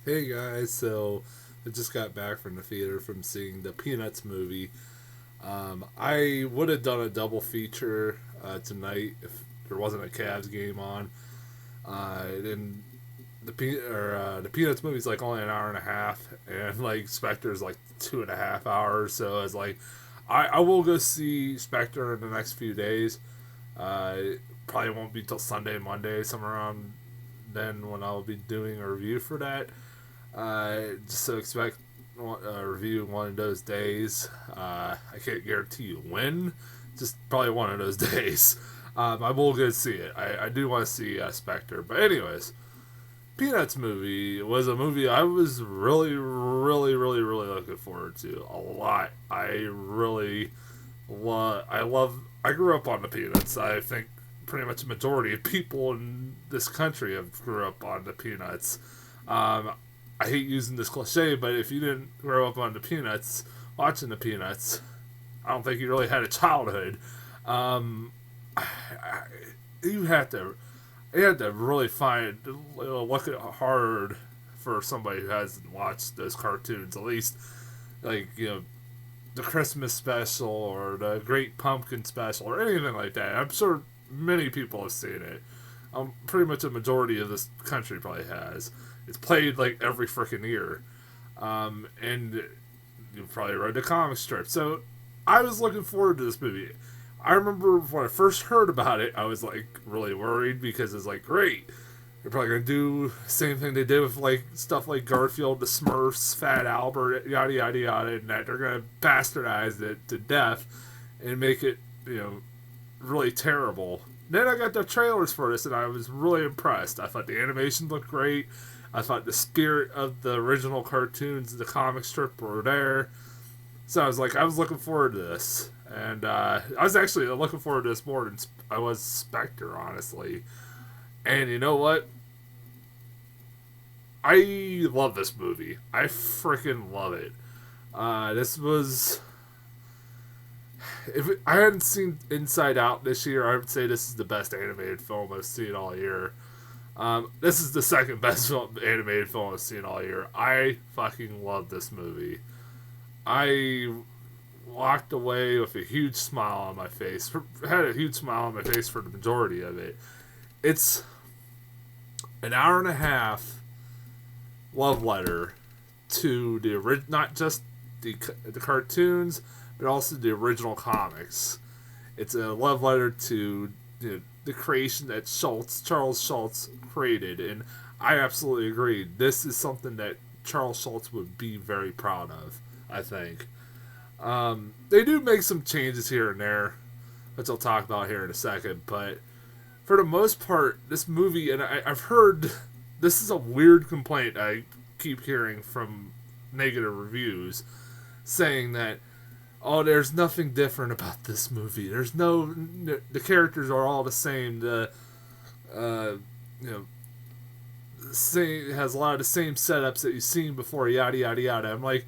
Hey guys, so I just got back from the theater from seeing the Peanuts movie. I would have done a double feature tonight if there wasn't a Cavs game on. And the Peanuts movie's like only an hour and a half, and like Spectre's like 2.5 hours. So it's like I will go see Spectre in the next few days. It probably won't be till Sunday, Monday, somewhere around then when I'll be doing a review for that. Just so expect a review one of those days. I can't guarantee you when, just probably one of those days. I will go see it. I do want to see Spectre. But, anyways, Peanuts movie was a movie I was really, really, really, really looking forward to a lot. I grew up on the Peanuts. I think pretty much a majority of people in this country have grew up on the Peanuts. Um, I hate using this cliche, but if you didn't grow up on the Peanuts, watching the Peanuts, I don't think you really had a childhood. Um, you have to, you have to really look at hard for somebody who hasn't watched those cartoons. At least, like the Christmas special or the Great Pumpkin special or anything like that. I'm sure many people have seen it. Pretty much a majority of this country probably has. It's played like every freaking year. And you've probably read the comic strip. So I was looking forward to this movie. I remember when I first heard about it, I was like really worried because it's like, great. They're probably going to do the same thing they did with like stuff like Garfield, the Smurfs, Fat Albert, yada yada yada, and that they're going to bastardize it to death and make it, really terrible. Then I got the trailers for this and I was really impressed. I thought the animation looked great. I thought the spirit of the original cartoons, the comic strip were there. So I was looking forward to this. And I was actually looking forward to this more than I was Spectre, honestly. And you know what? I love this movie. I freaking love it. This was. I hadn't seen Inside Out this year, I would say this is the best animated film I've seen all year. This is the second best animated film I've seen all year. I fucking love this movie. I walked away with a huge smile on my face. Had a huge smile on my face for the majority of it. It's an hour and a half love letter to not just the cartoons, but also the original comics. It's a love letter to the creation that Charles Schultz created, and I absolutely agree. This is something that Charles Schultz would be very proud of. I think they do make some changes here and there, which I'll talk about here in a second. But for the most part, this movie, and I've heard this is a weird complaint I keep hearing from negative reviews, saying that there's nothing different about this movie. There's the characters are all the same. The you know same has a lot of the same setups that you've seen before. Yada yada yada. I'm like,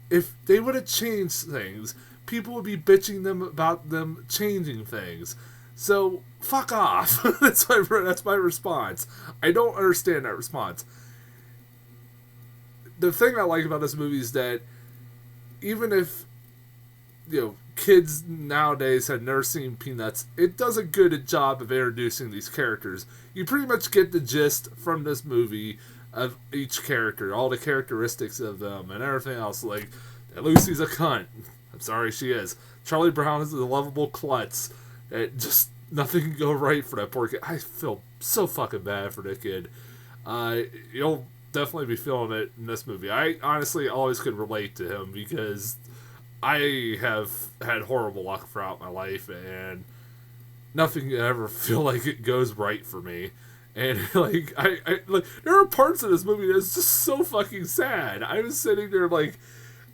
if they would have changed things, people would be bitching them about them changing things. So fuck off. That's my response. I don't understand that response. The thing I like about this movie is that even if kids nowadays had never seen Peanuts, it does a good job of introducing these characters. You pretty much get the gist from this movie of each character, all the characteristics of them, and everything else. Like, Lucy's a cunt. I'm sorry, she is. Charlie Brown is a lovable klutz. Just nothing can go right for that poor kid. I feel so fucking bad for that kid. You'll definitely be feeling it in this movie. I honestly always could relate to him because I have had horrible luck throughout my life, and nothing can ever feel like it goes right for me. And like there are parts of this movie that's just so fucking sad. I was sitting there like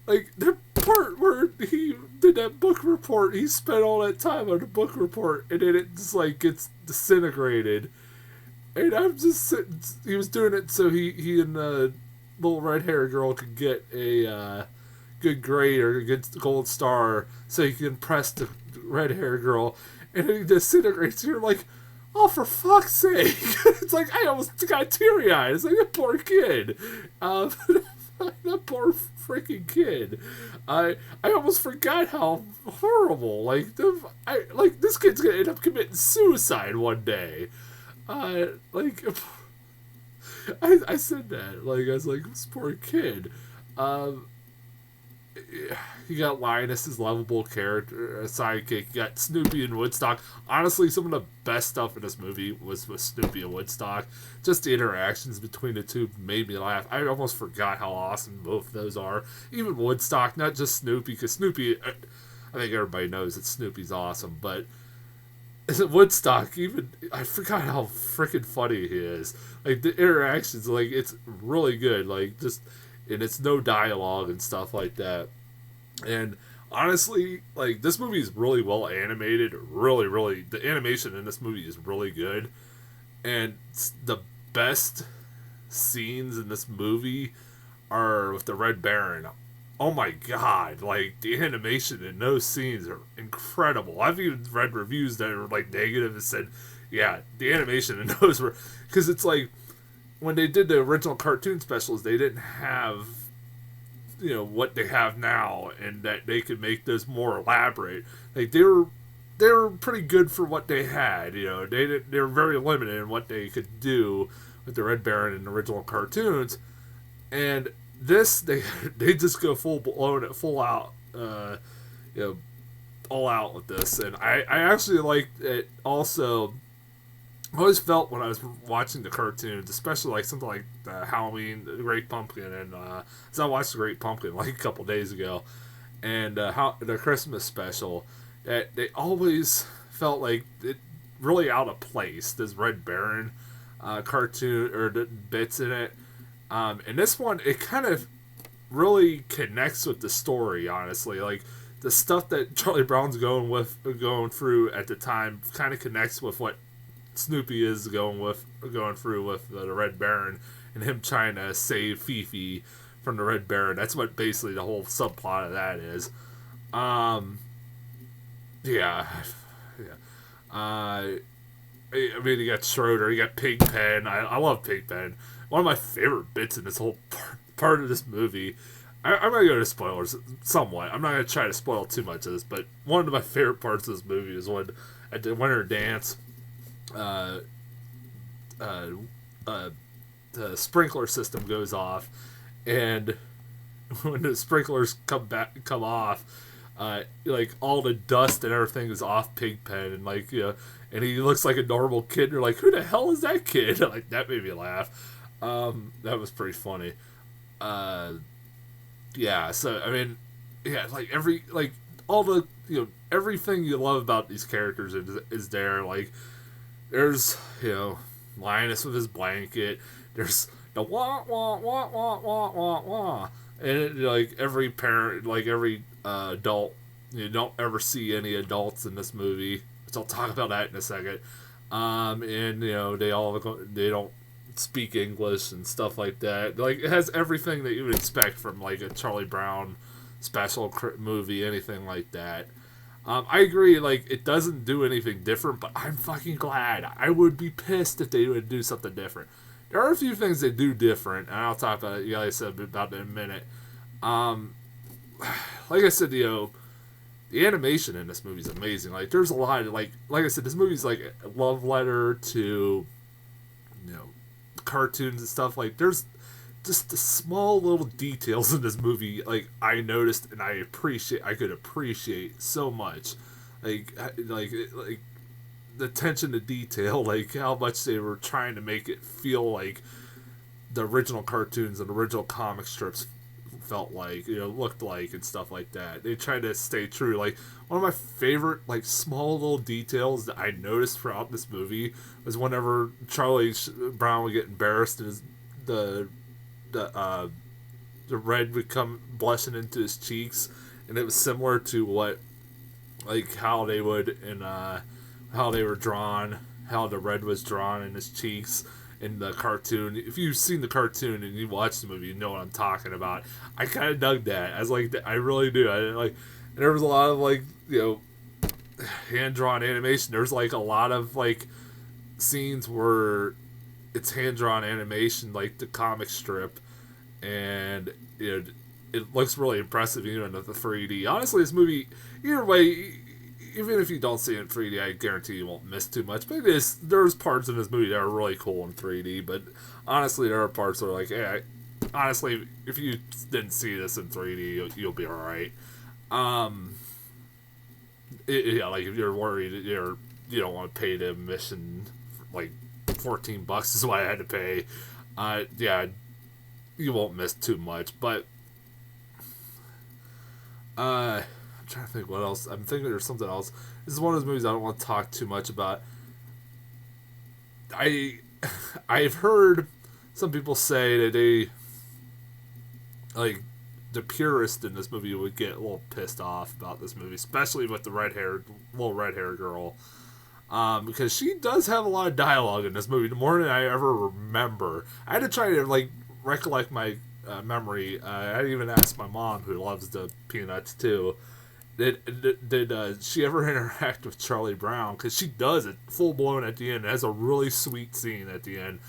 the part where he did that book report, he spent all that time on the book report, and then it just like gets disintegrated. And I'm just sitting. He was doing it so he and the little red haired girl could get a good grade or a good gold star, so he can impress the red haired girl. And then he disintegrates. You're like, oh, for fuck's sake. It's like, I almost got teary-eyed. It's like, a poor kid. That poor freaking kid. I almost forgot how horrible. Like, this kid's gonna end up committing suicide one day. Like, I said that. Like, I was like, this poor kid. Um, you got Linus, his lovable character, a sidekick. You got Snoopy and Woodstock. Honestly, some of the best stuff in this movie was with Snoopy and Woodstock. Just the interactions between the two made me laugh. I almost forgot how awesome both of those are. Even Woodstock, not just Snoopy, because Snoopy, I think everybody knows that Snoopy's awesome, but Woodstock, even, I forgot how freaking funny he is. Like, the interactions, like, it's really good. Like, just, and it's no dialogue and stuff like that. And honestly, like, this movie is really well animated. Really, the animation in this movie is really good. And the best scenes in this movie are with the Red Baron. Oh my god, like, the animation in those scenes are incredible. I've even read reviews that are, like, negative and said, yeah, the animation in those were, because it's like, when they did the original cartoon specials, they didn't have, what they have now, and that they could make those more elaborate. Like, they were pretty good for what they had. They were very limited in what they could do with the Red Baron in the original cartoons, and this they just go full out, all out with this, and I actually liked it also. I always felt when I was watching the cartoons, especially like something like Halloween, The Great Pumpkin, and so I watched The Great Pumpkin like a couple days ago, and the Christmas special, that they always felt like it really out of place. This Red Baron cartoon or the bits in it, and this one it kind of really connects with the story. Honestly, like the stuff that Charlie Brown's going through at the time kind of connects with what Snoopy is going through with the Red Baron, and him trying to save Fifi from the Red Baron. That's what basically the whole subplot of that is. Yeah. I mean, you got Schroeder, you got Pigpen. I love Pigpen. One of my favorite bits in this whole part of this movie. I'm going to go to spoilers somewhat. I'm not going to try to spoil too much of this, but one of my favorite parts of this movie is when at the winter dance, the sprinkler system goes off, and when the sprinklers come off, like all the dust and everything is off Pigpen, and like and he looks like a normal kid. And you're like, who the hell is that kid? Like, that made me laugh. That was pretty funny. Yeah. So I mean, yeah, like all the everything you love about these characters is there. Like, there's Linus with his blanket. There's the wah wah wah wah wah wah wah, and like every parent, like every adult, you don't ever see any adults in this movie, which I'll talk about that in a second. And they don't speak English and stuff like that. Like, it has everything that you would expect from like a Charlie Brown special movie, anything like that. I agree, like, it doesn't do anything different, but I'm fucking glad. I would be pissed if they would do something different. There are a few things they do different, and I'll talk about it, like I said, about it in a minute. Like I said, the animation in this movie is amazing. Like, there's a lot of, like I said, this movie's like a love letter to, cartoons and stuff. Like, there's just the small little details in this movie, like, I noticed and I could appreciate so much. Like the attention to detail, like how much they were trying to make it feel like the original cartoons and original comic strips felt like, looked like, and stuff like that. They tried to stay true. Like, one of my favorite, like, small little details that I noticed throughout this movie was whenever Charlie Brown would get embarrassed and the red would come blushing into his cheeks, and it was similar to what, like, how they would in how they were drawn, how the red was drawn in his cheeks in the cartoon. If you've seen the cartoon and you watch the movie, you know what I'm talking about. I kind of dug that. I was like, I really do. There was a lot of, like, hand drawn animation. There was like a lot of, like, scenes where it's hand drawn animation like the comic strip, and it looks really impressive even with the 3D. Honestly, this movie, either way, even if you don't see it in 3D, I guarantee you won't miss too much. But there's parts in this movie that are really cool in 3D. But honestly, there are parts that are like, hey, honestly, if you didn't see this in 3D, you'll be all right. Yeah, like if you're worried, you don't want to pay the admission, like $14 is what I had to pay. Yeah, you won't miss too much. But I'm trying to think what else. I'm thinking there's something else. This is one of those movies I don't want to talk too much about. I've heard some people say that they like the purist in this movie would get a little pissed off about this movie, especially with the little red haired girl, because she does have a lot of dialogue in this movie, more than I ever remember. I had to try to like recollect my memory. I even asked my mom, who loves the Peanuts too, did she ever interact with Charlie Brown? Because she does it full blown at the end. It has a really sweet scene at the end.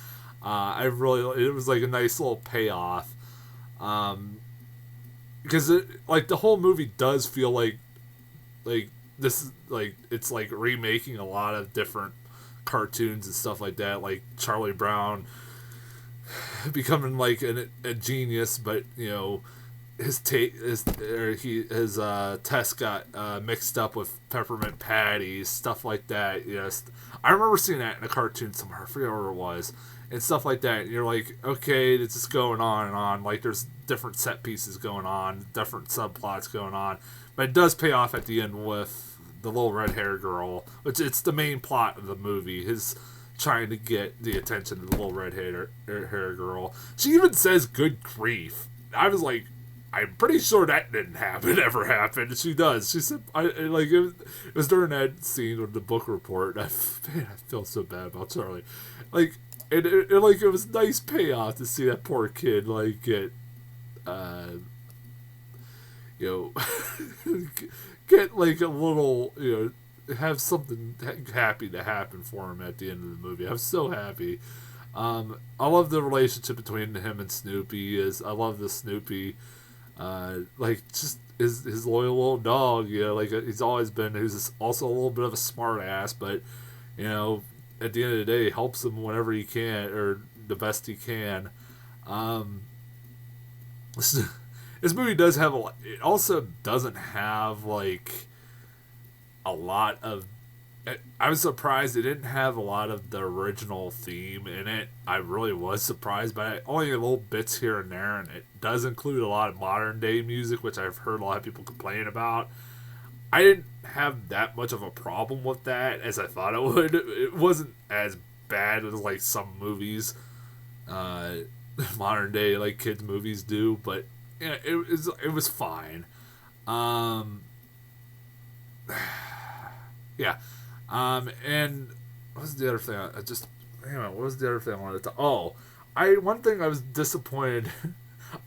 It was like a nice little payoff. Because like the whole movie does feel like this is like it's like remaking a lot of different cartoons and stuff like that, like Charlie Brown becoming like a genius, but his test got mixed up with peppermint patties, stuff like that. I remember seeing that in a cartoon somewhere. I forget where it was, and stuff like that. And you're like, okay, it's just going on and on. Like there's different set pieces going on, different subplots going on, but it does pay off at the end with the little red hair girl, which it's the main plot of the movie. His trying to get the attention of the little red hair girl. She even says "good grief." I was like, I'm pretty sure that didn't happen, ever happen. She does. She said, it was during that scene with the book report. I feel so bad about Charlie. Like, it was nice payoff to see that poor kid, like, get, get, like, a little, have something happy to happen for him at the end of the movie. I'm so happy. I love the relationship between him and Snoopy. I love the Snoopy, like just his loyal little dog. Like he's always been. He's also a little bit of a smart ass, but at the end of the day, helps him whenever he can or the best he can. This movie does have it also doesn't have like a lot of. I was surprised it didn't have a lot of the original theme in it. I really was surprised by it. Only little bits here and there, and it does include a lot of modern day music, which I've heard a lot of people complain about. I didn't have that much of a problem with that as I thought it would. It wasn't as bad as like some movies, modern day like kids movies do, but it was fine. Yeah. And what was the other thing? What was the other thing I wanted to? One thing I was disappointed.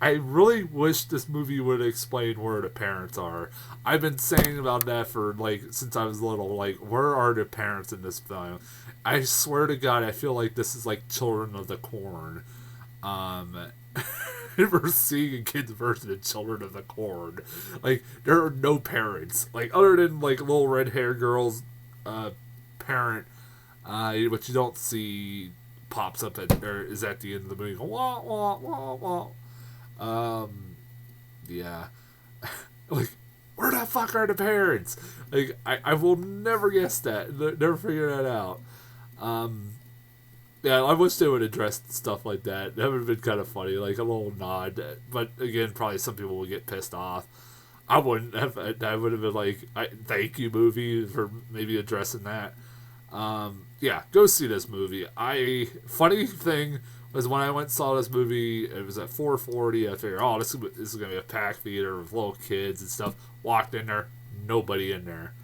I really wish this movie would explain where the parents are. I've been saying about that for since I was little. Like, where are the parents in this film? I swear to God, I feel like this is like Children of the Corn. We're seeing a kid's version of Children of the Corn. Like, there are no parents. Like, other than like little red hair girls. Parent, which you don't see pops up is at the end of the movie. Wah, wah, wah, wah. Yeah. Like, where the fuck are the parents? Like, I will never guess that. Never figure that out. Yeah, I wish they would address stuff like that. That would have been kind of funny, like a little nod. But again, probably some people would get pissed off. I wouldn't have. I would have been like, "Thank you, movie, for maybe addressing that." Yeah, go see this movie. Funny thing was when I went and saw this movie, it was at 4:40. I figured, this is gonna be a packed theater with little kids and stuff. Walked in there, nobody in there.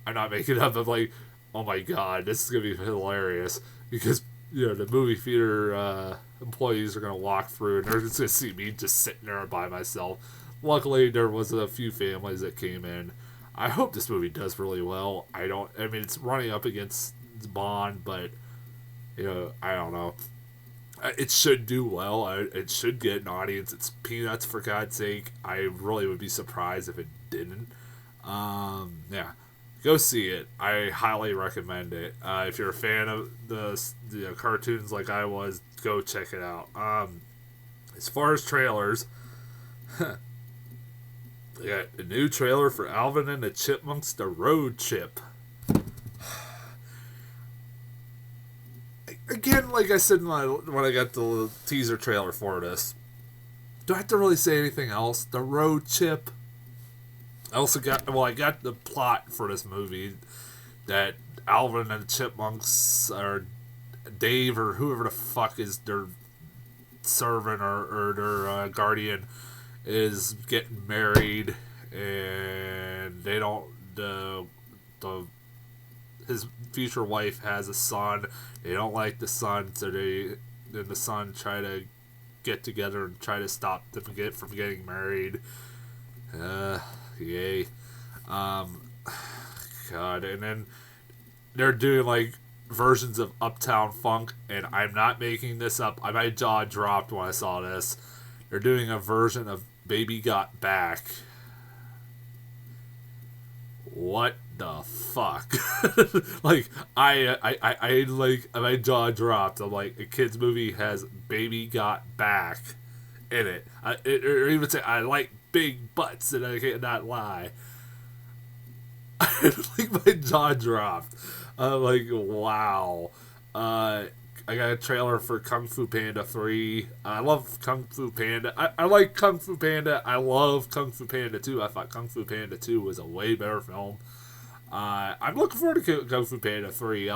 I'm not making it up. I'm like, oh my god, this is gonna be hilarious because the movie theater employees are gonna walk through and they're just gonna see me just sitting there by myself. Luckily, there was a few families that came in. I hope this movie does really well. I mean, it's running up against Bond, but I don't know. It should do well. It should get an audience. It's Peanuts, for God's sake. I really would be surprised if it didn't. Yeah, go see it. I highly recommend it. If you're a fan of the cartoons like I was, go check it out. As far as trailers, they got a new trailer for Alvin and the Chipmunks: The Road Chip. Again, like I said when I got the teaser trailer for this, do I have to really say anything else? The Road Chip. I got the plot for this movie, that Alvin and the Chipmunks, or Dave, or whoever the fuck is their servant or their guardian, is getting married, and they don't, the his future wife has a son. They don't like the son, so they and the son try to get together and try to stop them from getting married. Yay. God, and then they're doing like versions of Uptown Funk, and I'm not making this up. My jaw dropped when I saw this. They're doing a version of Baby Got Back. What the fuck? Like, I like, my jaw dropped. I'm like, a kid's movie has Baby Got Back in it. Or even say, I like big butts, and I cannot lie. Like, my jaw dropped. I'm like, wow. I got a trailer for Kung Fu Panda 3. I love Kung Fu Panda. I like Kung Fu Panda. I love Kung Fu Panda 2. I thought Kung Fu Panda 2 was a way better film. I'm looking forward to Kung Fu Panda 3.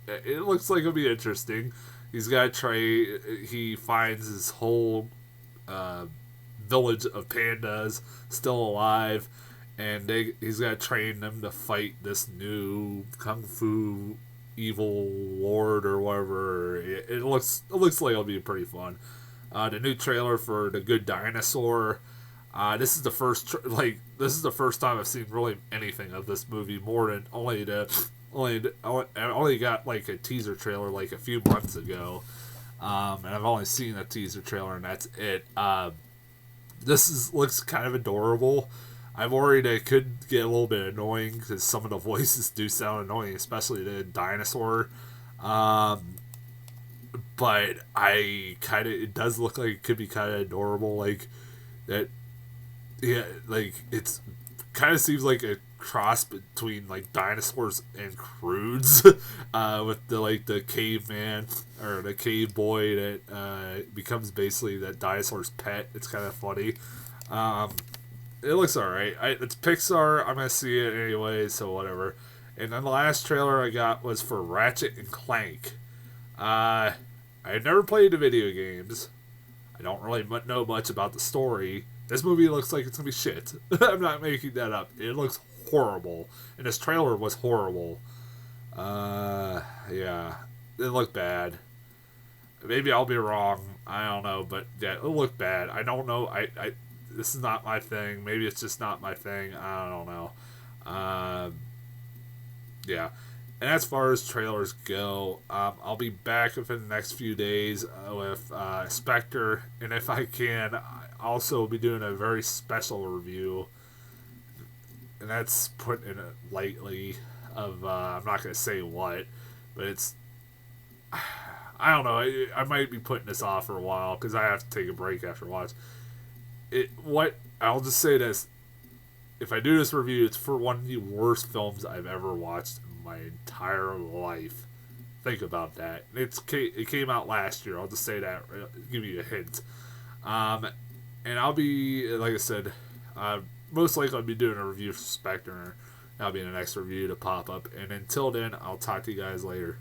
It looks like it'll be interesting. He's got to try, he finds his whole village of pandas still alive, and he's got to train them to fight this new Kung Fu evil lord or whatever. It looks like it'll be pretty fun. The new trailer for The Good Dinosaur. This is the first time I've seen really anything of this movie, more than I only got like a teaser trailer like a few months ago, and I've only seen a teaser trailer, and that's it. Looks kind of adorable. I'm worried it could get a little bit annoying because some of the voices do sound annoying, especially the dinosaur. But it does look like it could be kind of adorable, like that. Yeah, like it's kind of seems like a cross between like dinosaurs and Croods, with the caveman or the cave boy that becomes basically that dinosaur's pet. It's kind of funny. It looks alright. It's Pixar. I'm gonna see it anyway, so whatever. And then the last trailer I got was for Ratchet and Clank. I had never played the video games. I don't really know much about the story. This movie looks like it's gonna be shit. I'm not making that up. It looks horrible, and this trailer was horrible. Yeah, it looked bad. Maybe I'll be wrong. I don't know, but yeah, it looked bad. I don't know. This is not my thing. Maybe it's just not my thing. I don't know. Yeah. And as far as trailers go, I'll be back within the next few days with Spectre, and if I can, I'll also be doing a very special review, and that's putting it lightly. I'm not gonna say what, but it's, I don't know. I might be putting this off for a while because I have to take a break after watch. I'll just say this: if I do this review, it's for one of the worst films I've ever watched in my entire life. Think about that. It came out last year. I'll just say that. Give you a hint. And I'll be, like I said, most likely I'll be doing a review for Spectre. That'll be the next review to pop up. And until then, I'll talk to you guys later.